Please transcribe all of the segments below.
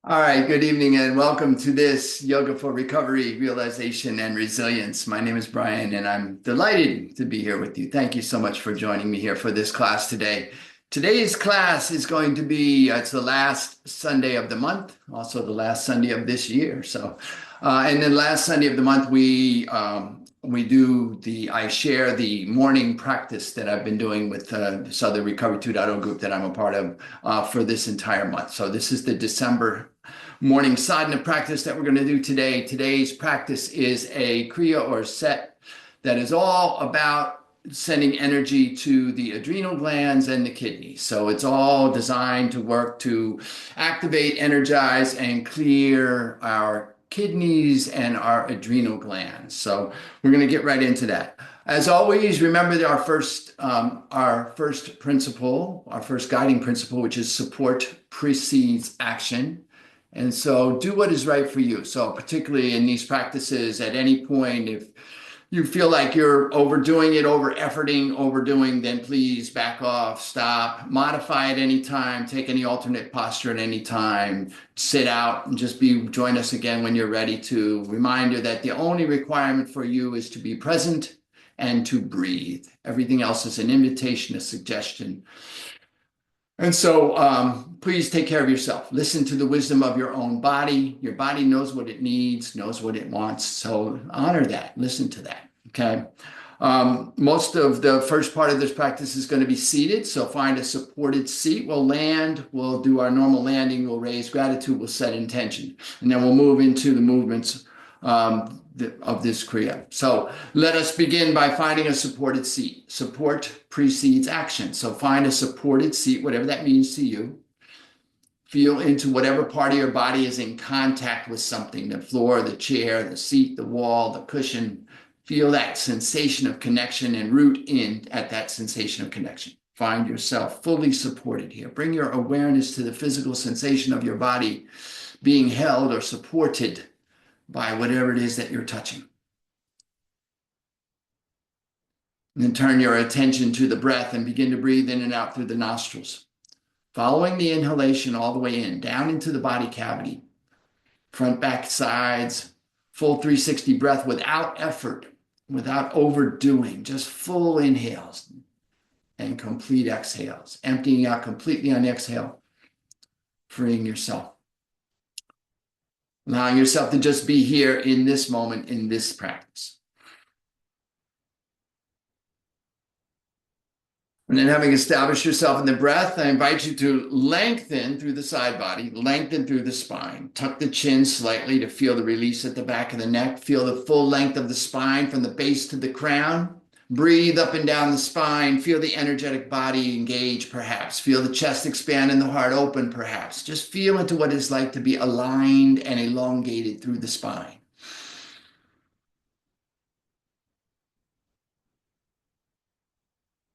All right, good evening and welcome to this Yoga for Recovery, Realization, and Resilience. My name is Brian and I'm delighted to be here with you. Thank you so much for joining me here for this class today. Today's class is going to be, it's the last Sunday of the month, also the last Sunday of this year. And then last Sunday of the month, I share the morning practice that I've been doing with this other Recovery 2.0 group that I'm a part of for this entire month. So this is the December morning sadhana practice that we're going to do today. Today's practice is a kriya or set that is all about sending energy to the adrenal glands and the kidneys. So it's all designed to work to activate, energize, and clear our kidneys and our adrenal glands. So we're going to get right into that. As always, remember that our first principle, our first guiding principle, which is support precedes action. And so do what is right for you. So particularly in these practices, at any point, if you feel like you're overdoing it, overdoing, then please back off, stop, modify at any time, take any alternate posture at any time, sit out and just join us again when you're ready to. Reminder that the only requirement for you is to be present and to breathe. Everything else is an invitation, a suggestion. And so please take care of yourself. Listen to the wisdom of your own body. Your body knows what it needs, knows what it wants. So honor that. Listen to that. Okay. Most of the first part of this practice is going to be seated. So find a supported seat. We'll land. We'll do our normal landing. We'll raise gratitude. We'll set intention. And then we'll move into the movements of this kriya. So let us begin by finding a supported seat. Support precedes action. So find a supported seat, whatever that means to you. Feel into whatever part of your body is in contact with something, the floor, the chair, the seat, the wall, the cushion. Feel that sensation of connection and root in at that sensation of connection. Find yourself fully supported here. Bring your awareness to the physical sensation of your body being held or supported by whatever it is that you're touching. And then turn your attention to the breath and begin to breathe in and out through the nostrils. Following the inhalation all the way in, down into the body cavity, front, back, sides, full 360 breath without effort, without overdoing, just full inhales and complete exhales, emptying out completely on exhale, freeing yourself. Allowing yourself to just be here in this moment, in this practice. And then having established yourself in the breath, I invite you to lengthen through the side body, lengthen through the spine. Tuck the chin slightly to feel the release at the back of the neck. Feel the full length of the spine from the base to the crown. Breathe up and down the spine. Feel the energetic body engage, perhaps. Feel the chest expand and the heart open, perhaps. Just feel into what it's like to be aligned and elongated through the spine.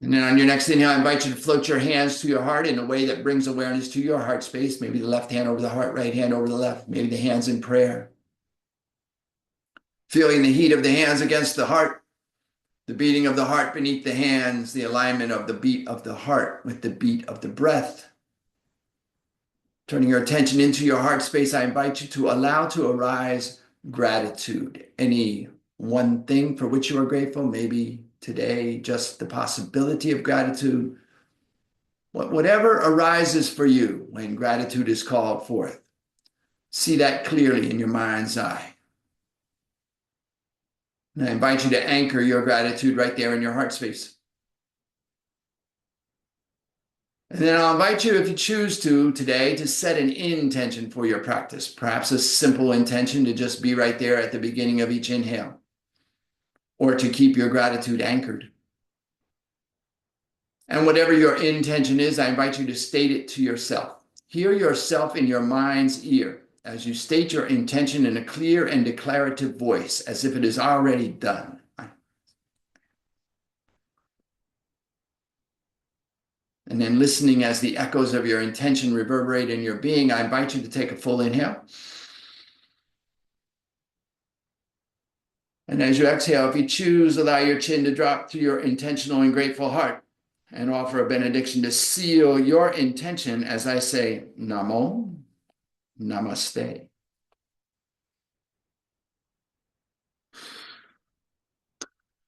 And then on your next inhale, I invite you to float your hands to your heart in a way that brings awareness to your heart space. Maybe the left hand over the heart, right hand over the left. Maybe the hands in prayer. Feeling the heat of the hands against the heart. The beating of the heart beneath the hands, the alignment of the beat of the heart with the beat of the breath. Turning your attention into your heart space, I invite you to allow to arise gratitude. Any one thing for which you are grateful, maybe today, just the possibility of gratitude. Whatever arises for you when gratitude is called forth, see that clearly in your mind's eye. And I invite you to anchor your gratitude right there in your heart space. And then I'll invite you, if you choose to today, to set an intention for your practice. Perhaps a simple intention to just be right there at the beginning of each inhale, or to keep your gratitude anchored. And whatever your intention is, I invite you to state it to yourself. Hear yourself in your mind's ear as you state your intention in a clear and declarative voice, as if it is already done. And then listening as the echoes of your intention reverberate in your being, I invite you to take a full inhale. And as you exhale, if you choose, allow your chin to drop to your intentional and grateful heart and offer a benediction to seal your intention as I say, Namo. Namaste.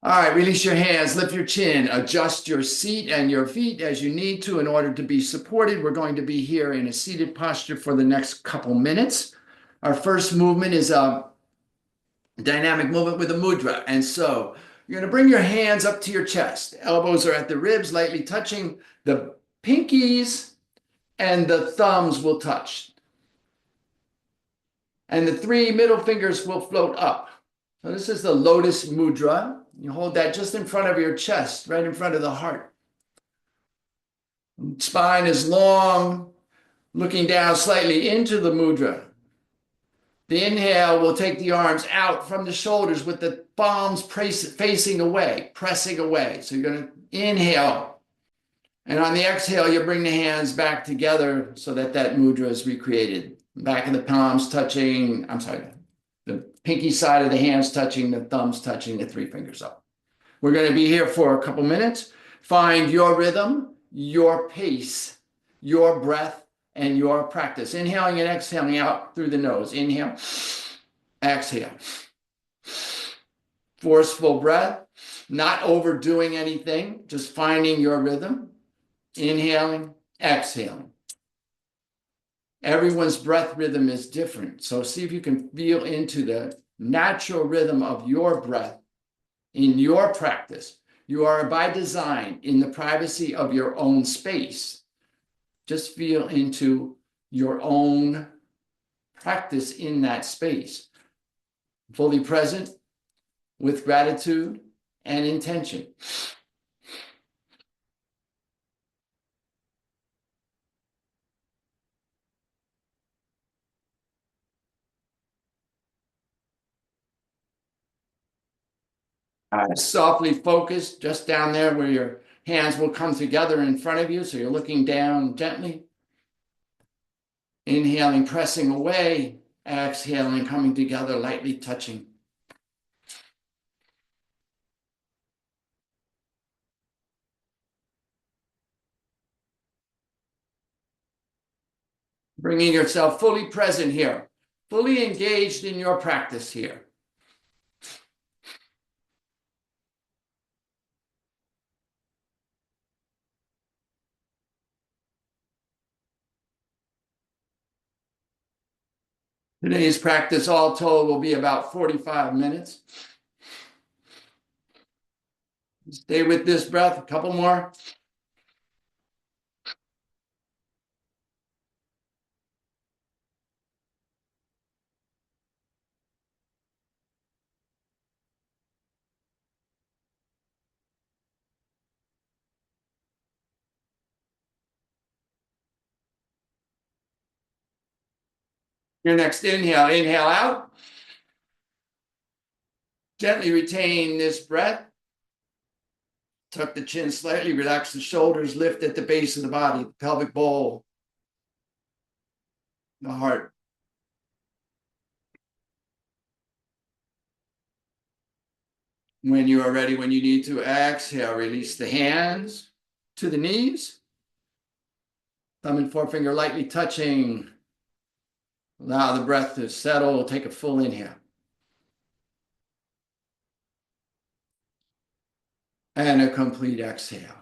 All right, release your hands, lift your chin, adjust your seat and your feet as you need to in order to be supported. We're going to be here in a seated posture for the next couple minutes. Our first movement is a dynamic movement with a mudra. And so you're going to bring your hands up to your chest. Elbows are at the ribs, lightly touching. The pinkies and the thumbs will touch. And the 3 middle fingers will float up. So this is the lotus mudra. You hold that just in front of your chest, right in front of the heart. Spine is long, looking down slightly into the mudra. The inhale will take the arms out from the shoulders with the palms facing away, pressing away. So you're going to inhale. And on the exhale, you bring the hands back together so that that mudra is recreated. Back of the palms touching, the pinky side of the hands touching, the thumbs touching, the 3 fingers up. We're going to be here for a couple minutes. Find your rhythm, your pace, your breath, and your practice. Inhaling and exhaling out through the nose. Inhale, exhale. Forceful breath, not overdoing anything, just finding your rhythm. Inhaling, exhaling. Everyone's breath rhythm is different. So see if you can feel into the natural rhythm of your breath in your practice. You are by design in the privacy of your own space. Just feel into your own practice in that space. Fully present with gratitude and intention. Softly focus just down there where your hands will come together in front of you. So you're looking down gently. Inhaling, pressing away. Exhaling, coming together, lightly touching. Bringing yourself fully present here. Fully engaged in your practice here. Today's practice, all told, will be about 45 minutes. Stay with this breath, a couple more. Your next inhale, inhale out. Gently retain this breath. Tuck the chin slightly, relax the shoulders, lift at the base of the body, the pelvic bowl, the heart. When you are ready, when you need to exhale, release the hands to the knees. Thumb and forefinger lightly touching. Allow the breath to settle. Take a full inhale. And a complete exhale.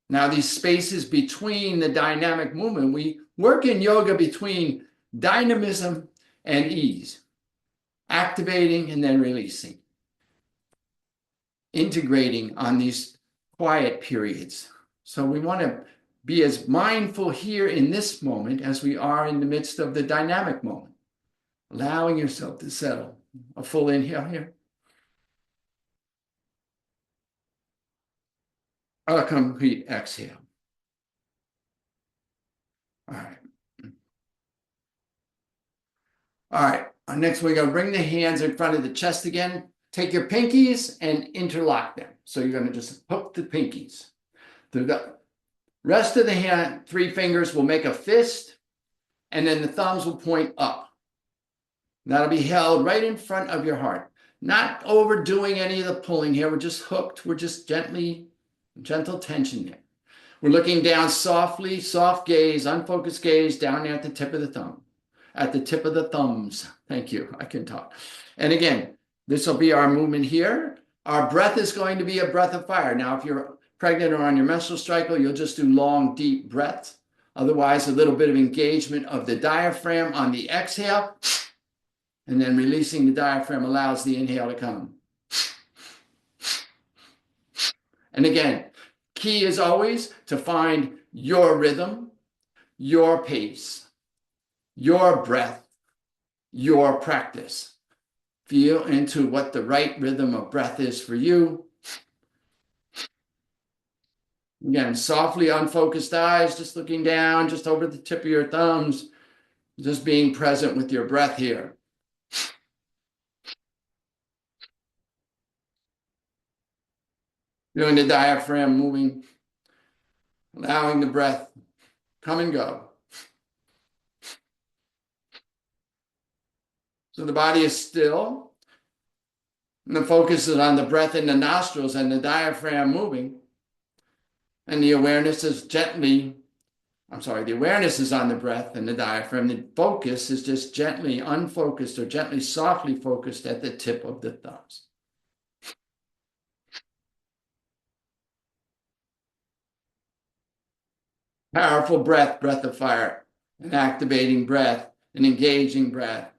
Now, these spaces between the dynamic movement, we work in yoga between dynamism and ease, activating and then releasing, integrating on these quiet periods. So we want to be as mindful here in this moment as we are in the midst of the dynamic moment, allowing yourself to settle. A full inhale here. A complete exhale. All right. All right. Next, we're going to bring the hands in front of the chest again. Take your pinkies and interlock them. So you're going to just hook the pinkies. The rest of the hand, 3 fingers will make a fist, and then the thumbs will point up. That'll be held right in front of your heart. Not overdoing any of the pulling here. We're just hooked. We're just gentle tension there. We're looking down softly, soft gaze, unfocused gaze down there at the tip of the thumb. at the tip of the thumbs. Thank you. I can talk. And again, this will be our movement here. Our breath is going to be a breath of fire. Now, if you're pregnant or on your menstrual cycle, you'll just do long, deep breaths. Otherwise, a little bit of engagement of the diaphragm on the exhale, and then releasing the diaphragm allows the inhale to come. And again, key is always to find your rhythm, your pace, your breath, your practice. Feel into what the right rhythm of breath is for you. Again, softly unfocused eyes, just looking down, just over the tip of your thumbs, just being present with your breath here. Feeling the diaphragm moving, allowing the breath come and go. So the body is still, and the focus is on the breath in the nostrils and the diaphragm moving. And the awareness is the awareness is on the breath and the diaphragm. The focus is just gently unfocused or gently softly focused at the tip of the thumbs. Powerful breath, breath of fire, an activating breath, an engaging breath,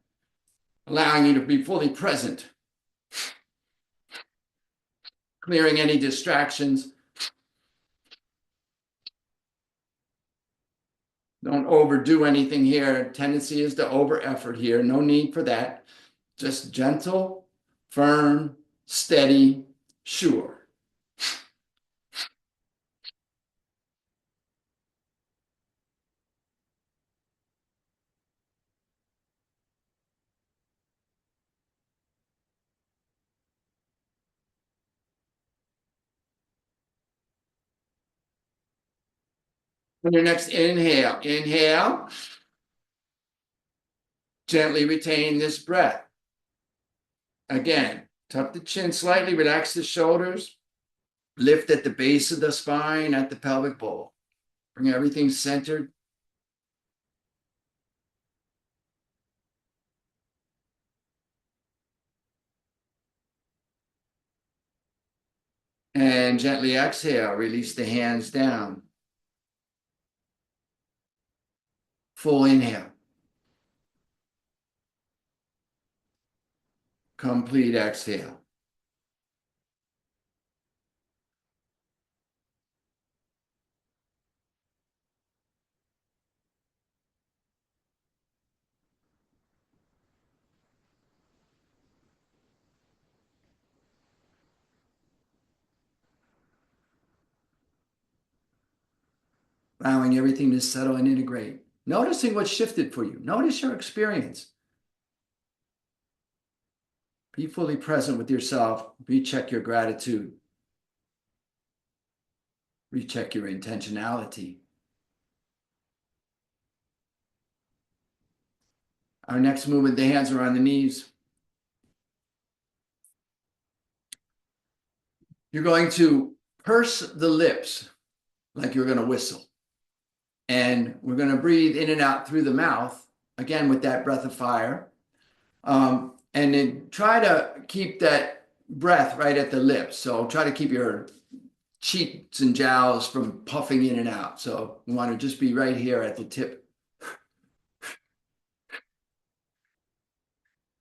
allowing you to be fully present, clearing any distractions. Don't overdo anything here. Tendency is to over effort here. No need for that. Just gentle, firm, steady, sure. On your next inhale, gently retain this breath. Again, tuck the chin slightly, relax the shoulders, lift at the base of the spine, at the pelvic bowl. Bring everything centered. And gently exhale, release the hands down. Full inhale. Complete exhale. Allowing everything to settle and integrate. Noticing what shifted for you. Notice your experience. Be fully present with yourself. Recheck your gratitude. Recheck your intentionality. Our next movement, the hands are on the knees. You're going to purse the lips like you're going to whistle. And we're going to breathe in and out through the mouth, again, with that breath of fire. And then try to keep that breath right at the lips. So try to keep your cheeks and jowls from puffing in and out. So we want to just be right here at the tip.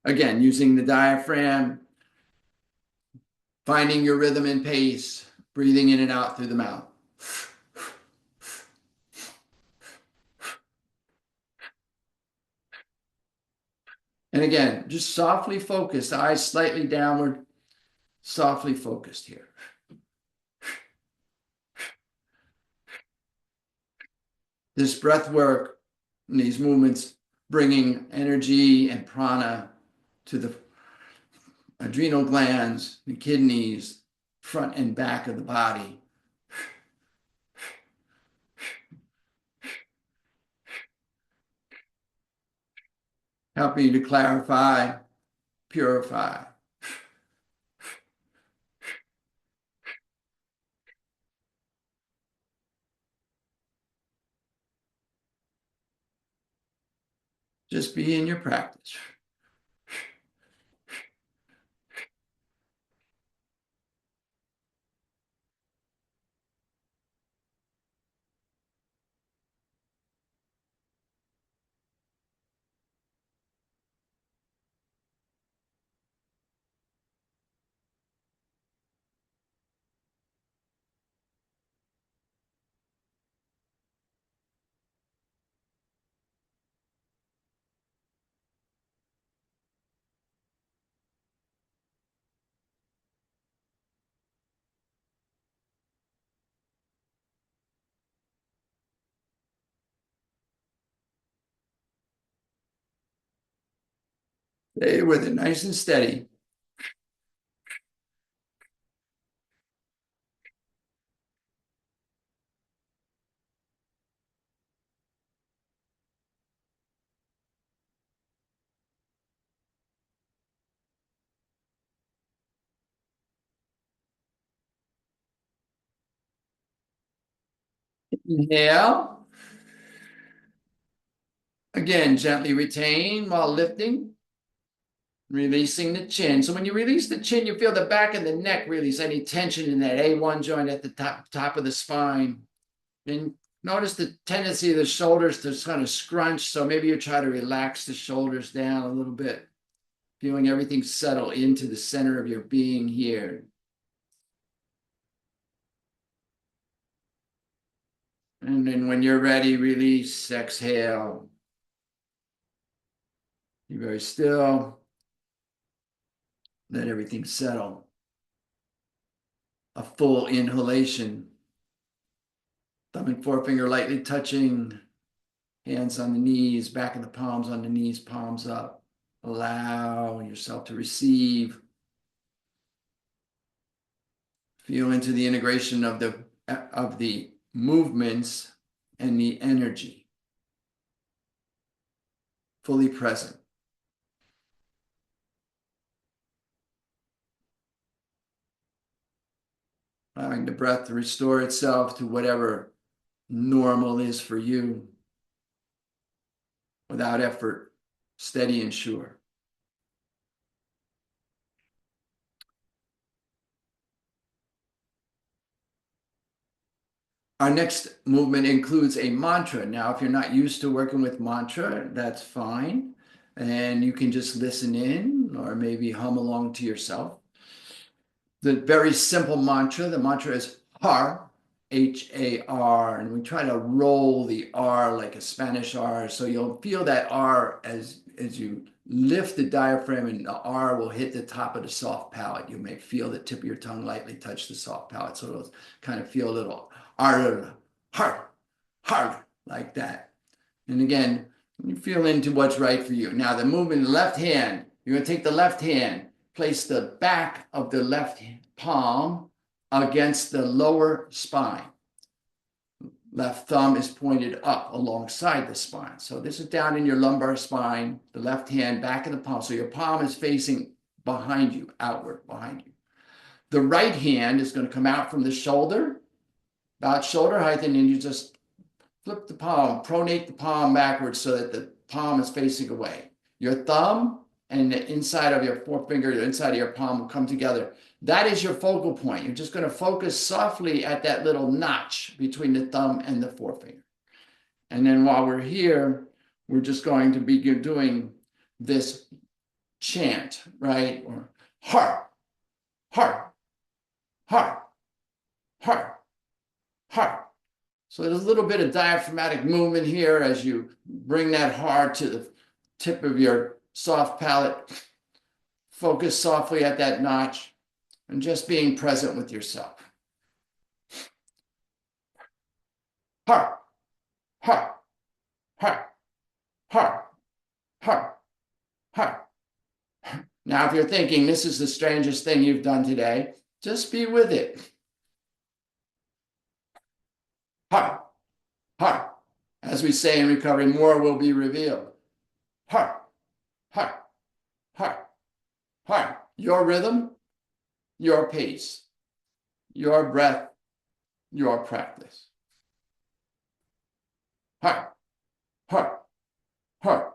Again, using the diaphragm, finding your rhythm and pace, breathing in and out through the mouth. And again, just softly focused, eyes slightly downward, softly focused here. This breath work and these movements bringing energy and prana to the adrenal glands, the kidneys, front and back of the body. Helping you to clarify, purify. Just be in your practice. Stay with it, nice and steady. Inhale. Again, gently retain while lifting. Releasing the chin. So when you release the chin, you feel the back of the neck release any tension in that A1 joint at the top of the spine. And notice the tendency of the shoulders to kind of scrunch. So maybe you try to relax the shoulders down a little bit, feeling everything settle into the center of your being here. And then when you're ready, release, exhale. Be very still. Let everything settle. A full inhalation. Thumb and forefinger lightly touching. Hands on the knees, back of the palms on the knees, palms up. Allow yourself to receive. Feel into the integration of the movements and the energy. Fully present. Allowing the breath to restore itself to whatever normal is for you. Without effort, steady and sure. Our next movement includes a mantra. Now, if you're not used to working with mantra, that's fine. And you can just listen in or maybe hum along to yourself. The very simple mantra, the mantra is HAR, H-A-R, and we try to roll the R like a Spanish R. So you'll feel that R as you lift the diaphragm, and the R will hit the top of the soft palate. You may feel the tip of your tongue lightly touch the soft palate. So it'll kind of feel a little R, hard, hard, like that. And again, you feel into what's right for you. Now the movement in the left hand, you're going to take the left hand, place the back of the left palm against the lower spine. Left thumb is pointed up alongside the spine. So this is down in your lumbar spine, the left hand back of the palm. So your palm is facing behind you, outward behind you. The right hand is going to come out from the shoulder, about shoulder height, and then you just flip the palm, pronate the palm backwards so that the palm is facing away. Your thumb and the inside of your forefinger, the inside of your palm will come together. That is your focal point. You're just going to focus softly at that little notch between the thumb and the forefinger. And then while we're here, we're just going to be doing this chant, right? Or heart, heart, heart, heart, heart. So there's a little bit of diaphragmatic movement here as you bring that heart to the tip of your soft palate. Focus softly at that notch and just being present with yourself. Heart, heart, heart, heart, heart, heart. Now, if you're thinking this is the strangest thing you've done today, just be with it. Heart, heart. As we say in recovery, more will be revealed. Heart, heart, heart, heart. Your rhythm, your pace, your breath, your practice. Heart, heart, heart,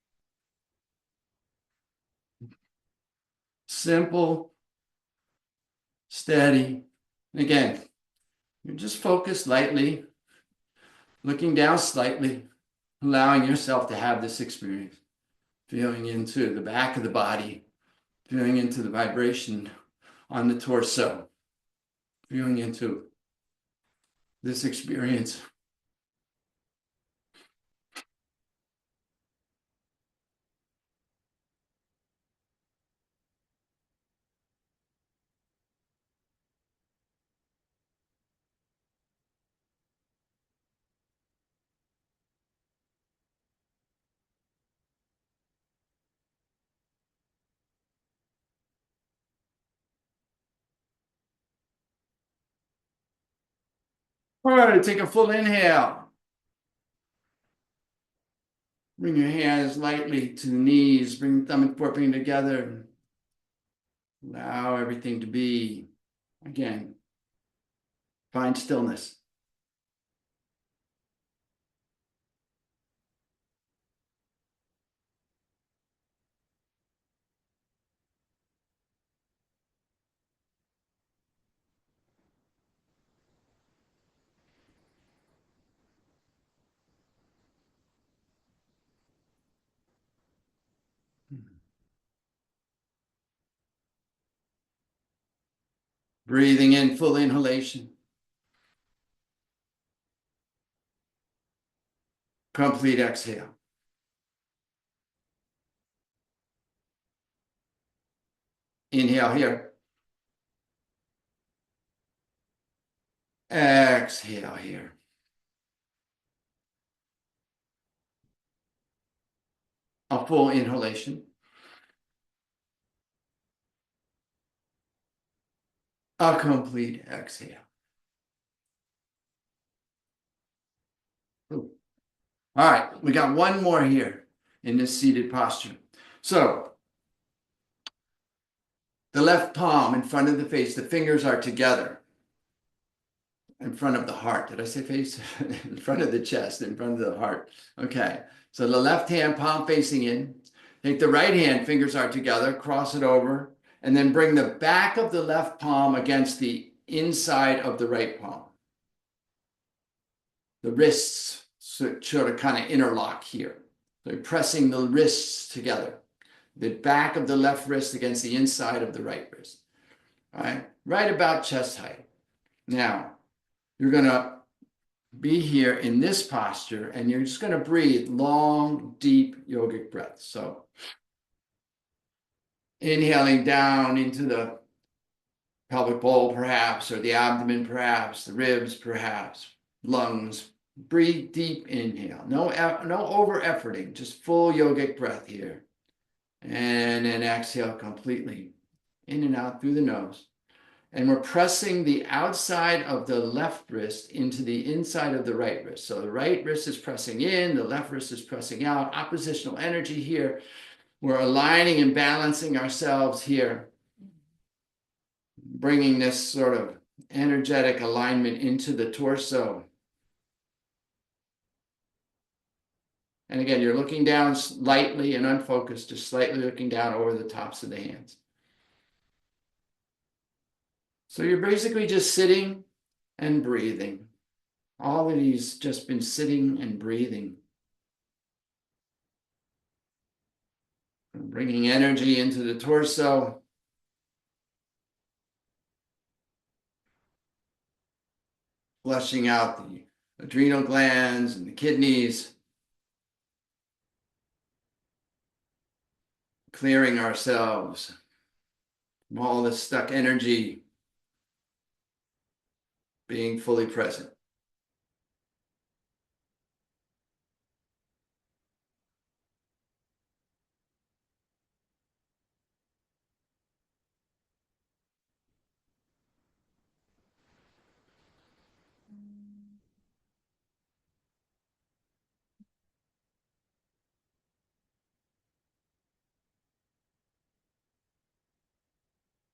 Simple, steady. And again, you just focus lightly, looking down slightly, allowing yourself to have this experience, feeling into the back of the body, feeling into the vibration on the torso, feeling into this experience. All right, take a full inhale. Bring your hands lightly to the knees. Bring the thumb and forefinger together. Allow everything to be. Again, find stillness. Breathing in full inhalation. Complete exhale. Inhale here. Exhale here. A full inhalation. A complete exhale. Ooh. All right, we got one more here in this seated posture. So the left palm in front of the face, the fingers are together in front of the heart. Did I say face? In front of the chest, in front of the heart. Okay, so the left hand palm facing in. Take the right hand, fingers are together, cross it over, and then bring the back of the left palm against the inside of the right palm. The wrists sort of kind of interlock here. So you're pressing the wrists together. The back of the left wrist against the inside of the right wrist. All right, right about chest height. Now, you're going to be here in this posture, and you're just going to breathe long, deep yogic breaths. So inhaling down into the pelvic bowl, perhaps, or the abdomen, perhaps, the ribs, perhaps, lungs. Breathe deep inhale. No over efforting, just full yogic breath here. And then exhale completely in and out through the nose. And we're pressing the outside of the left wrist into the inside of the right wrist. So the right wrist is pressing in, the left wrist is pressing out. Oppositional energy here. We're aligning and balancing ourselves here, bringing this sort of energetic alignment into the torso. And again, you're looking down lightly and unfocused, just slightly looking down over the tops of the hands. So you're basically just sitting and breathing. All of these just been sitting and breathing. Bringing energy into the torso. Flushing out the adrenal glands and the kidneys. Clearing ourselves from all this stuck energy. Being fully present.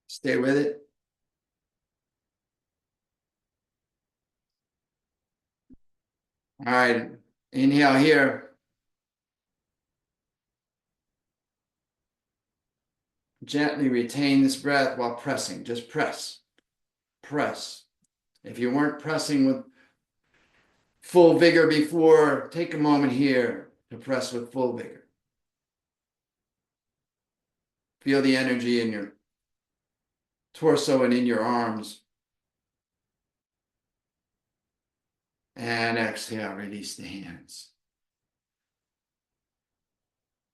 Stay with it. All right, inhale here. Gently retain this breath while pressing. Just press. Press. If you weren't pressing with full vigor before, take a moment here to press with full vigor. Feel the energy in your torso and in your arms. And exhale, release the hands.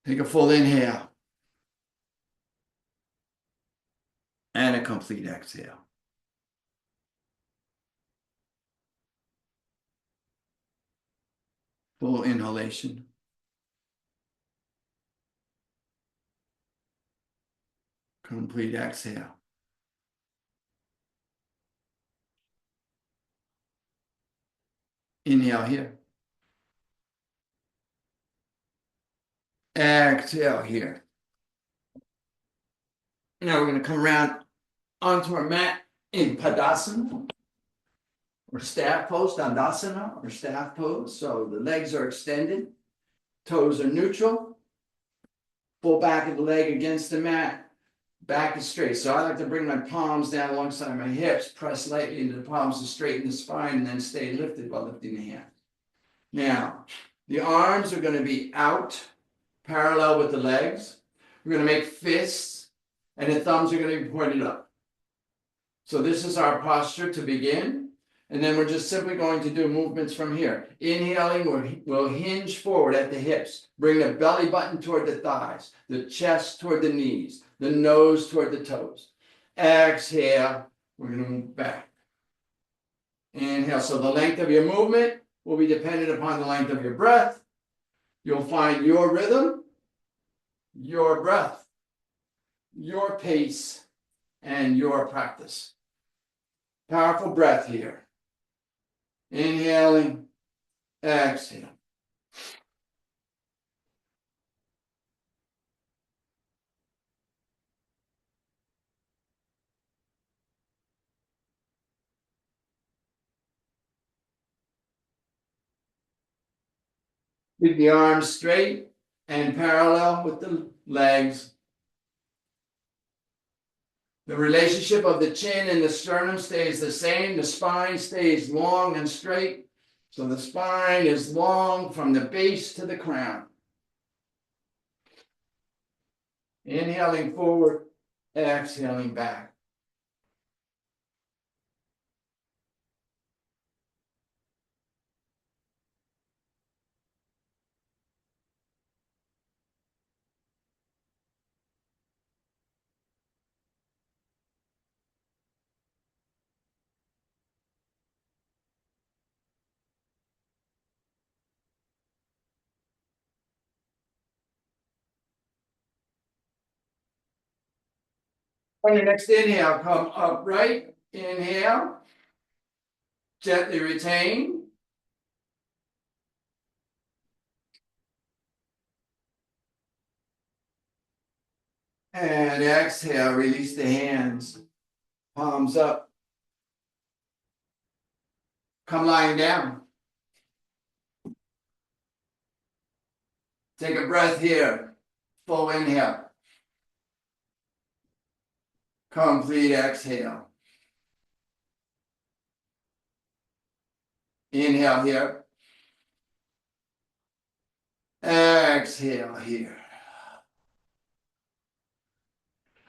Take a full inhale. And a complete exhale. Full inhalation. Complete exhale. Inhale here. Exhale here. Now we're going to come around onto our mat in Padasana or staff pose, Dandasana or staff pose. So the legs are extended, toes are neutral, full back of the leg against the mat, back is straight. So I like to bring my palms down alongside my hips, press lightly into the palms to straighten the spine, and then stay lifted while lifting the hands. Now, the arms are going to be out, parallel with the legs. We're going to make fists, and the thumbs are going to be pointed up. So this is our posture to begin. And then we're just simply going to do movements from here. Inhaling, we'll hinge forward at the hips. Bring the belly button toward the thighs, the chest toward the knees, the nose toward the toes. Exhale, we're going to move back. Inhale, so the length of your movement will be dependent upon the length of your breath. You'll find your rhythm, your breath, your pace, and your practice. Powerful breath here. Inhaling, exhale. Keep the arms straight and parallel with the legs. The relationship of the chin and the sternum stays the same. The spine stays long and straight. So the spine is long from the base to the crown. Inhaling forward, exhaling back. On your next inhale, come upright. Inhale. Gently retain. And exhale, release the hands. Palms up. Come lying down. Take a breath here. Full inhale. Complete exhale. Inhale here. Exhale here.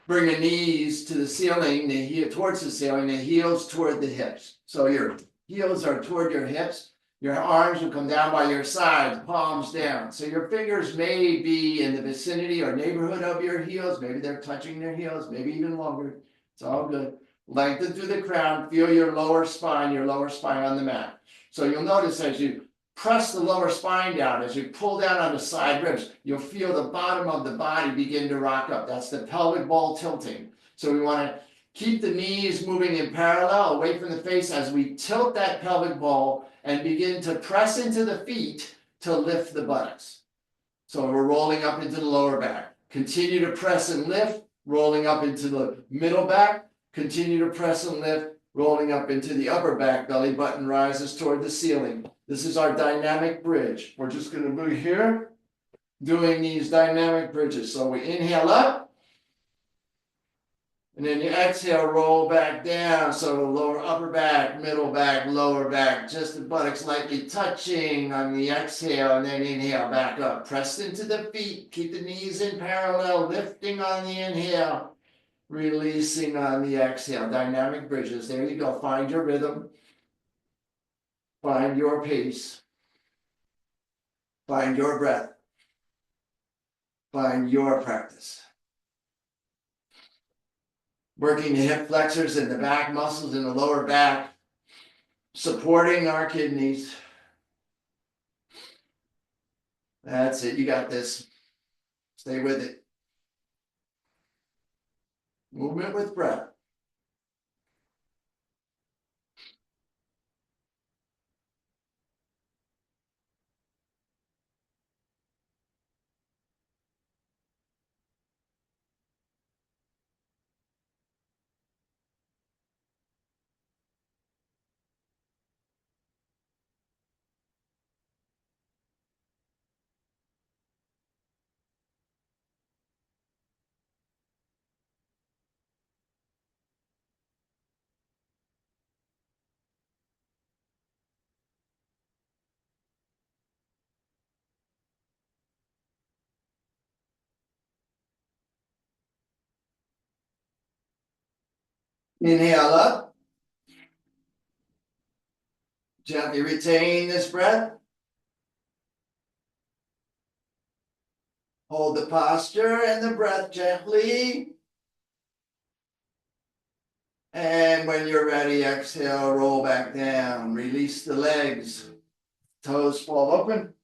Bring the knees to the ceiling, the heel towards the ceiling, the heels toward the hips. So your heels are toward your hips. Your arms will come down by your sides, palms down. So your fingers may be in the vicinity or neighborhood of your heels. Maybe they're touching their heels, maybe even longer. It's all good. Lengthen through the crown. Feel your lower spine on the mat. So you'll notice as you press the lower spine down, as you pull down on the side ribs, you'll feel the bottom of the body begin to rock up. That's the pelvic ball tilting. So we want to keep the knees moving in parallel away from the face as we tilt that pelvic ball and begin to press into the feet to lift the buttocks. So we're rolling up into the lower back. Continue to press and lift, rolling up into the middle back. Continue to press and lift, rolling up into the upper back. Belly button rises toward the ceiling. This is our dynamic bridge. We're just going to be here doing these dynamic bridges. So we inhale up. And then you exhale, roll back down. So the lower upper back, middle back, lower back, just the buttocks lightly touching on the exhale, and then inhale back up. Press into the feet, keep the knees in parallel, lifting on the inhale, releasing on the exhale. Dynamic bridges. There you go. Find your rhythm. Find your pace. Find your breath. Find your practice. Working the hip flexors and the back muscles in the lower back, supporting our kidneys. That's it. You got this. Stay with it. Movement with breath. Inhale up. Gently retain this breath. Hold the posture and the breath gently. And when you're ready, exhale, roll back down. Release the legs. Toes fall open.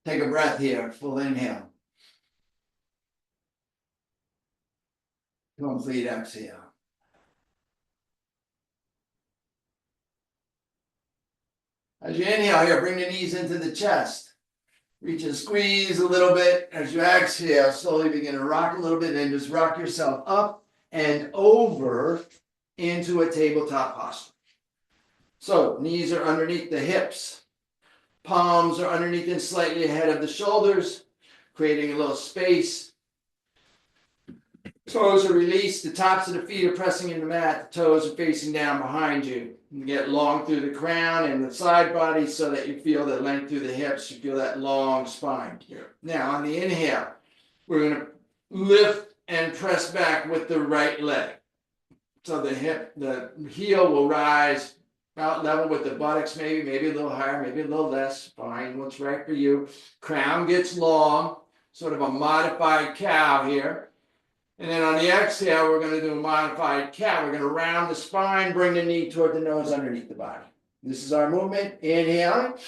Take a breath here. Full inhale. Complete exhale. As you inhale here, bring the knees into the chest. Reach and squeeze a little bit. As you exhale, slowly begin to rock a little bit, and just rock yourself up and over into a tabletop posture. So knees are underneath the hips. Palms are underneath and slightly ahead of the shoulders, creating a little space. Toes are released. The tops of the feet are pressing in the mat. The toes are facing down behind you. You get long through the crown and the side body so that you feel the length through the hips. You feel that long spine here. Now, on the inhale, we're going to lift and press back with the right leg. So the heel will rise about level with the buttocks, maybe a little higher, maybe a little less. Find what's right for you. Crown gets long, sort of a modified cow here. And then on the exhale, we're going to do a modified cat. We're going to round the spine, bring the knee toward the nose underneath the body. This is our movement. Inhale,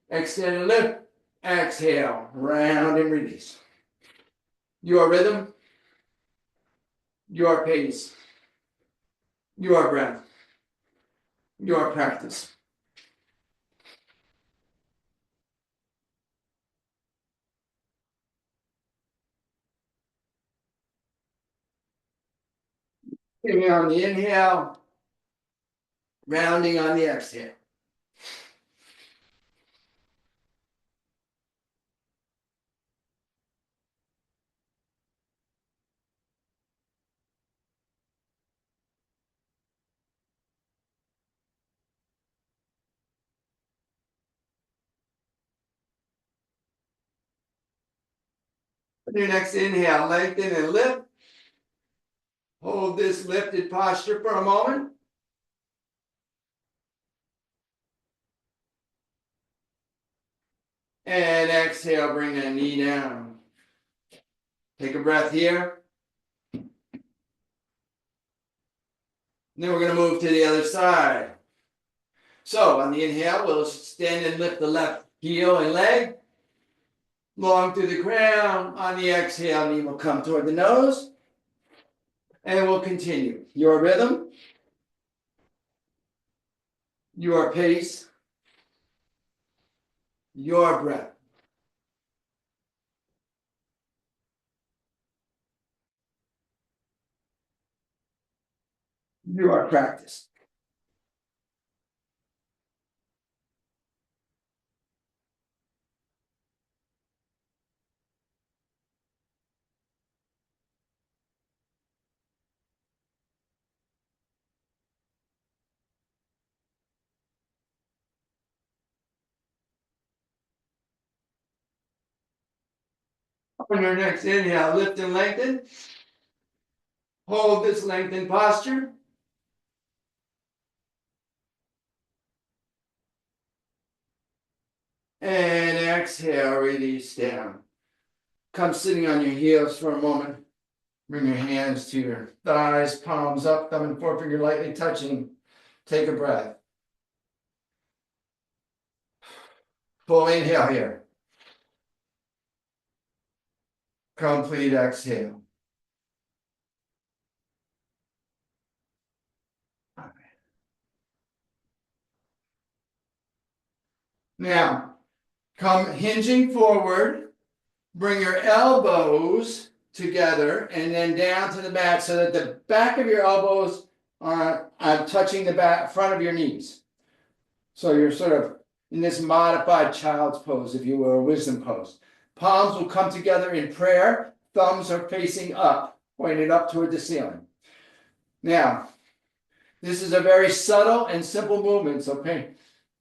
extend and lift. Exhale, round and release. Your rhythm, your pace, your breath, your practice. Taking on the inhale, rounding on the exhale. Your next inhale, lengthen and lift. Hold this lifted posture for a moment. And exhale, bring that knee down. Take a breath here. And then we're going to move to the other side. So on the inhale, we'll extend and lift the left heel and leg. Long through the crown. On the exhale, knee will come toward the nose. And we'll continue. Your rhythm, your pace, your breath. Your practice. On your next inhale, lift and lengthen. Hold this lengthened posture. And exhale, release down. Come sitting on your heels for a moment. Bring your hands to your thighs, palms up, thumb and forefinger lightly touching. Take a breath. Full inhale here. Complete exhale. Now, come hinging forward. Bring your elbows together and then down to the mat so that the back of your elbows are touching the front of your knees. So you're sort of in this modified child's pose, if you will, or wisdom pose. Palms will come together in prayer. Thumbs are facing up, pointed up toward the ceiling. Now, this is a very subtle and simple movement. So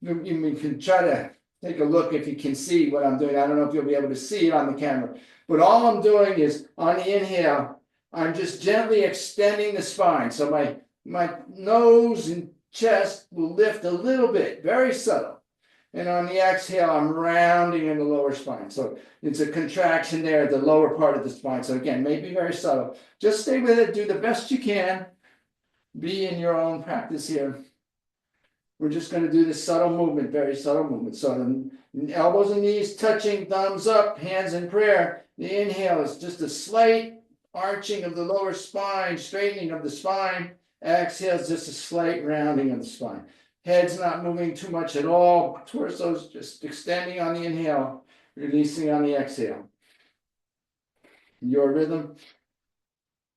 you can try to take a look if you can see what I'm doing. I don't know if you'll be able to see it on the camera. But all I'm doing is on the inhale, I'm just gently extending the spine. So my nose and chest will lift a little bit, very subtle. And on the exhale, I'm rounding in the lower spine. So it's a contraction there at the lower part of the spine. So again, maybe very subtle. Just stay with it. Do the best you can. Be in your own practice here. We're just going to do this subtle movement, very subtle movement. So the elbows and knees touching, thumbs up, hands in prayer. The inhale is just a slight arching of the lower spine, straightening of the spine. Exhale is just a slight rounding of the spine. Head's not moving too much at all. Torso's just extending on the inhale, releasing on the exhale. Your rhythm,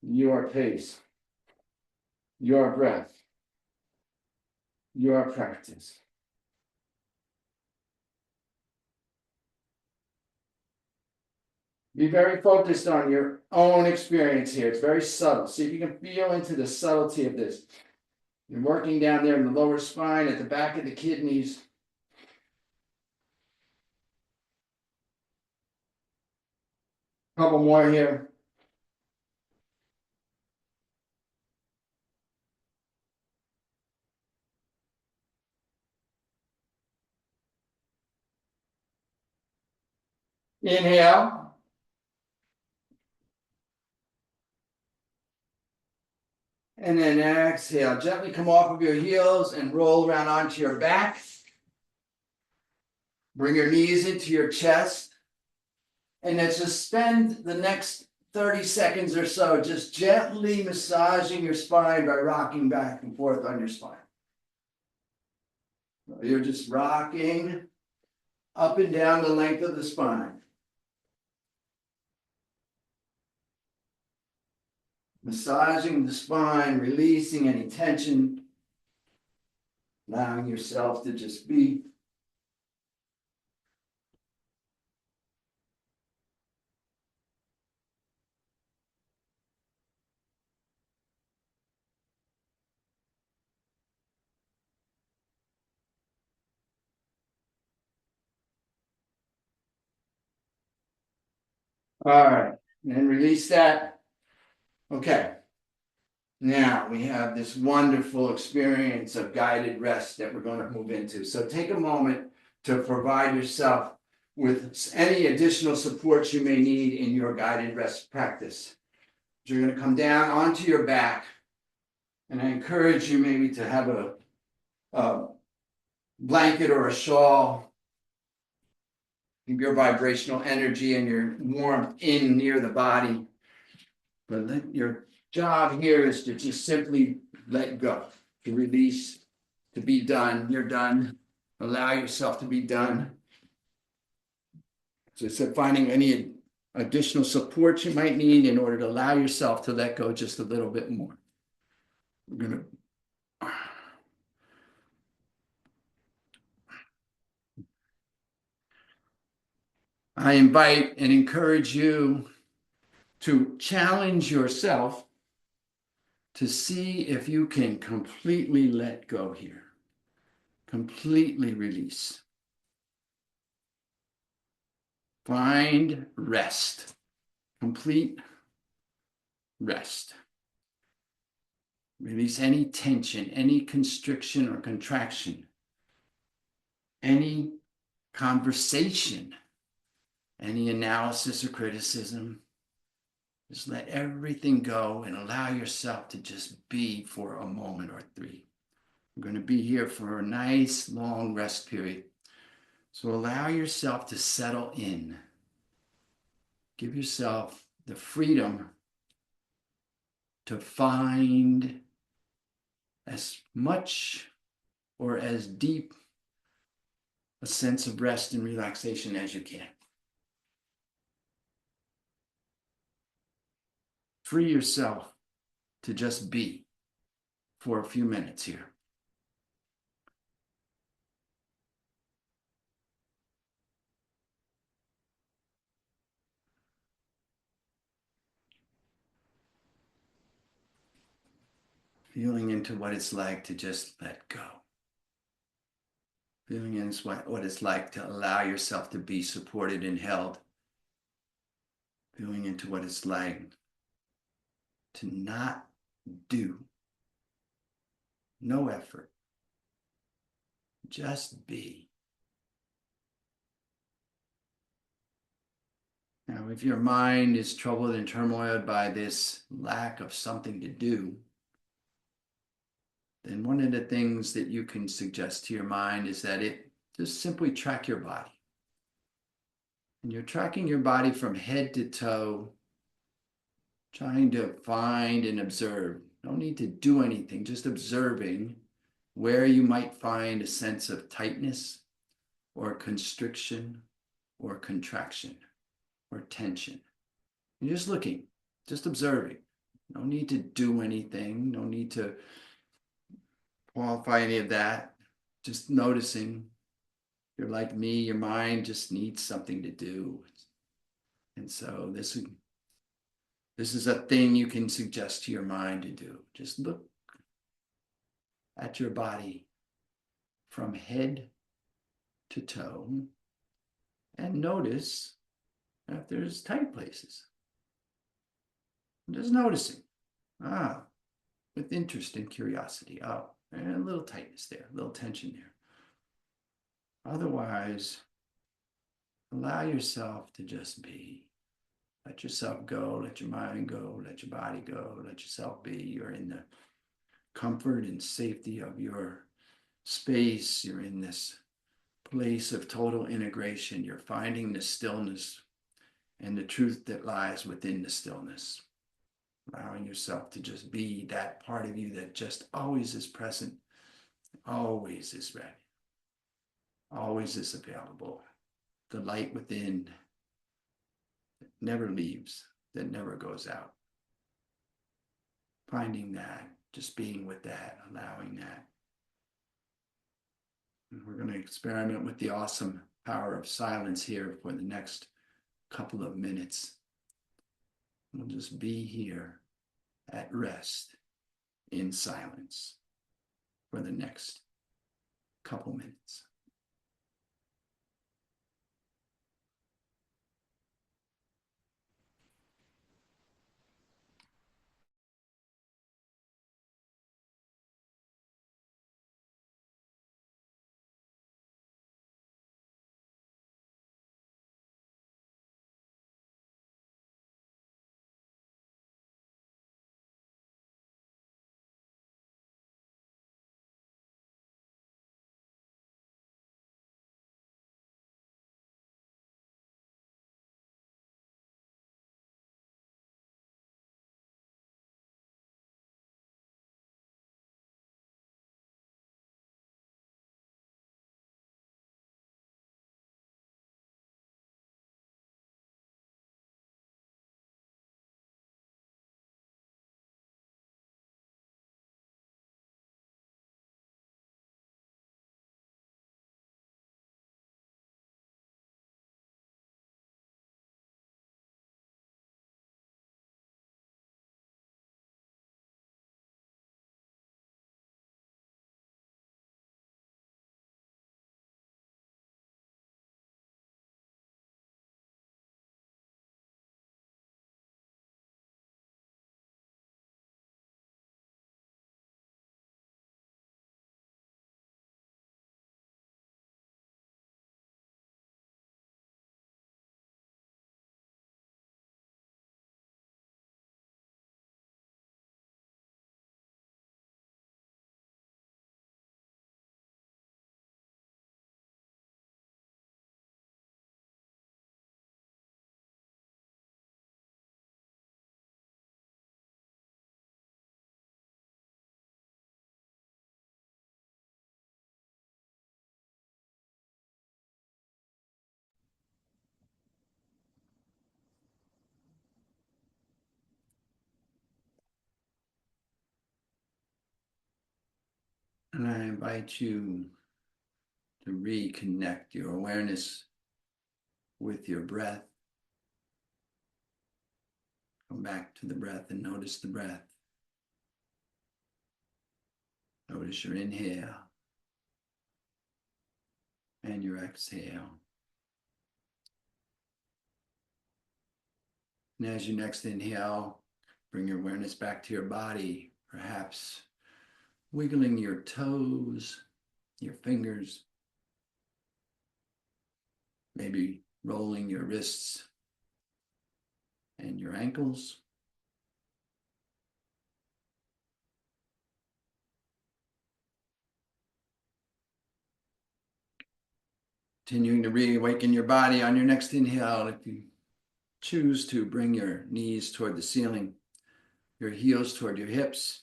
your pace, your breath, your practice. Be very focused on your own experience here. It's very subtle. See if you can feel into the subtlety of this. You're working down there in the lower spine, at the back of the kidneys. Couple more here. Inhale. And then exhale. Gently come off of your heels and roll around onto your back. Bring your knees into your chest. And then just spend the next 30 seconds or so just gently massaging your spine by rocking back and forth on your spine. You're just rocking up and down the length of the spine. Massaging the spine, releasing any tension, allowing yourself to just be. All right, and release that. Okay. Now we have this wonderful experience of guided rest that we're going to move into. So take a moment to provide yourself with any additional supports you may need in your guided rest practice. You're going to come down onto your back, and I encourage you maybe to have a blanket or a shawl. Keep your vibrational energy and your warmth in near the body. But your job here is to just simply let go, to release, to be done. You're done. Allow yourself to be done. So finding any additional support you might need in order to allow yourself to let go just a little bit more. We're going to. I invite and encourage you to challenge yourself to see if you can completely let go here, completely release. Find rest. complete rest. Release any tension, any constriction or contraction, any conversation, any analysis or criticism. Just let everything go and allow yourself to just be for a moment or three. We're going to be here for a nice long rest period. So allow yourself to settle in. Give yourself the freedom to find as much or as deep a sense of rest and relaxation as you can. Free yourself to just be for a few minutes here. Feeling into what it's like to just let go. Feeling into what it's like to allow yourself to be supported and held. Feeling into what it's like to not do. No effort. Just be. Now, if your mind is troubled and turmoiled by this lack of something to do, then one of the things that you can suggest to your mind is that it just simply track your body. And you're tracking your body from head to toe, trying to find and observe. No need to do anything, just observing where you might find a sense of tightness or constriction or contraction or tension. You're just looking, just observing. No need to do anything, no need to qualify any of that. Just noticing. You're like me, your mind just needs something to do. And so this is a thing you can suggest to your mind to do. Just look at your body from head to toe and notice if there's tight places. Just noticing. With interest and curiosity. And a little tightness there, a little tension there. Otherwise, allow yourself to just be. Let yourself go, let your mind go, let your body go, let yourself be. You're in the comfort and safety of your space. You're in this place of total integration. You're finding the stillness and the truth that lies within the stillness. Allowing yourself to just be that part of you that just always is present, always is ready, always is available. The light within that never leaves, that never goes out. Finding that, just being with that, allowing that. And we're going to experiment with the awesome power of silence here for the next couple of minutes. We'll just be here at rest in silence for the next couple minutes. invite you to reconnect your awareness with your breath. Come back to the breath and notice the breath. Notice your inhale and your exhale. And as you next inhale, bring your awareness back to your body, perhaps wiggling your toes, your fingers, maybe rolling your wrists and your ankles. Continuing to reawaken your body on your next inhale. If you choose to, bring your knees toward the ceiling, your heels toward your hips.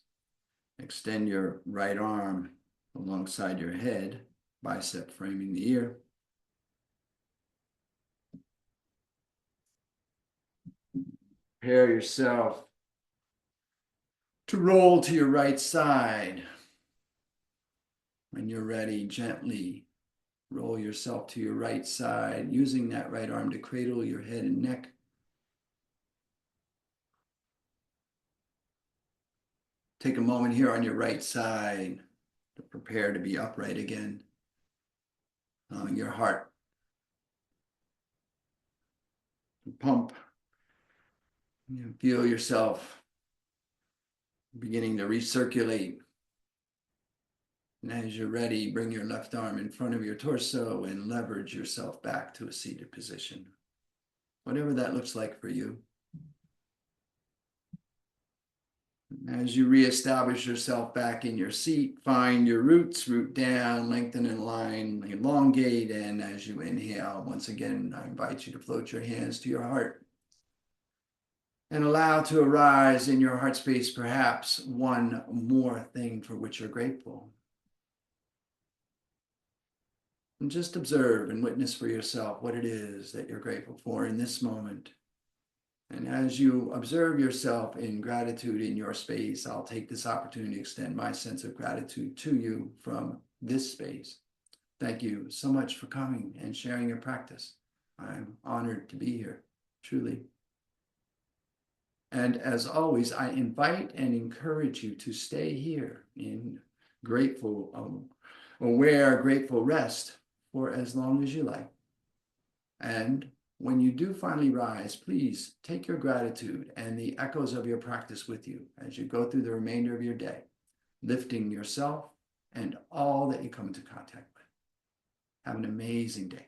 Extend your right arm alongside your head, bicep framing the ear. Prepare yourself to roll to your right side. When you're ready, gently roll yourself to your right side, using that right arm to cradle your head and neck. Take a moment here on your right side to prepare to be upright again. Allowing your heart to pump. You feel yourself beginning to recirculate. And as you're ready, bring your left arm in front of your torso and leverage yourself back to a seated position. Whatever that looks like for you. As you reestablish yourself back in your seat, find your roots, root down, lengthen and line, elongate. And as you inhale, once again, I invite you to float your hands to your heart and allow to arise in your heart space perhaps one more thing for which you're grateful. And just observe and witness for yourself what it is that you're grateful for in this moment. And as you observe yourself in gratitude in your space, I'll take this opportunity to extend my sense of gratitude to you from this space. Thank you so much for coming and sharing your practice. I'm honored to be here, truly. And as always, I invite and encourage you to stay here in grateful, aware, grateful rest for as long as you like. And when you do finally rise, please take your gratitude and the echoes of your practice with you as you go through the remainder of your day, lifting yourself and all that you come into contact with. Have an amazing day.